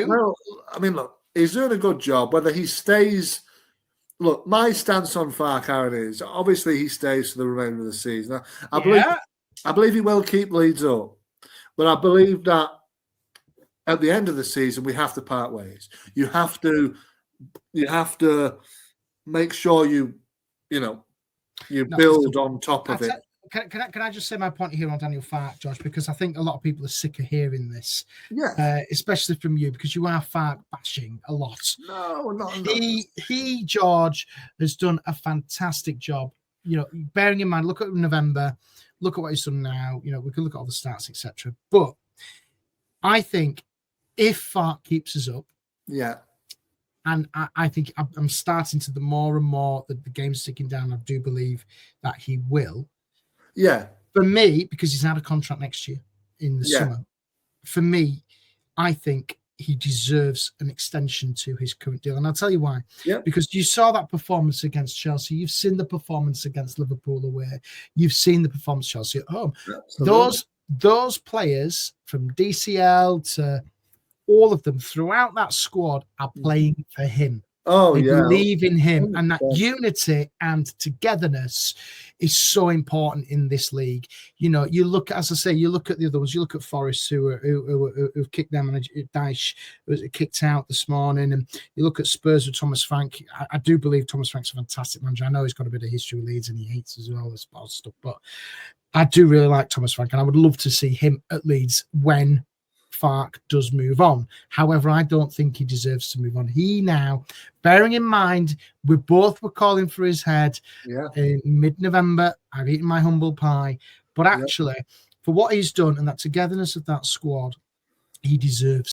Well, I mean, look, he's doing a good job. Whether he stays, look, my stance on Farke, Aaron, is obviously he stays for the remainder of the season. I believe he will keep Leeds up, but I believe that at the end of the season we have to part ways. You have to make sure you build on top of it. Can I just say my point here on Daniel Farke, George? Because I think a lot of people are sick of hearing this, especially from you, because you are Farke bashing a lot. No, not he, George, has done a fantastic job. Bearing in mind, look at November, look at what he's done now. We can look at all the stats, etc. But I think if Farke keeps us up, and I think I'm starting to, the more and more that the game's ticking down, I do believe that he will. Yeah. For me, because he's out of contract next year in the summer, for me, I think he deserves an extension to his current deal. And I'll tell you why. Yeah. Because you saw that performance against Chelsea. You've seen the performance against Liverpool away. You've seen the performance Chelsea at home. Absolutely. Those players from DCL to all of them throughout that squad are playing for him. They believe in him, and that unity and togetherness is so important in this league. You look, as I say, you look at the other ones. You look at Forest, who've kicked their manager Dyche, was kicked out this morning, and you look at Spurs with Thomas Frank. I do believe Thomas Frank's a fantastic manager. I know he's got a bit of history with Leeds, and he hates us and all this stuff, but I do really like Thomas Frank, and I would love to see him at Leeds when Farke does move on. However, I don't think he deserves to move on. He now, bearing in mind, we both were calling for his head in mid-November. I've eaten my humble pie. But actually, for what he's done and that togetherness of that squad, he deserves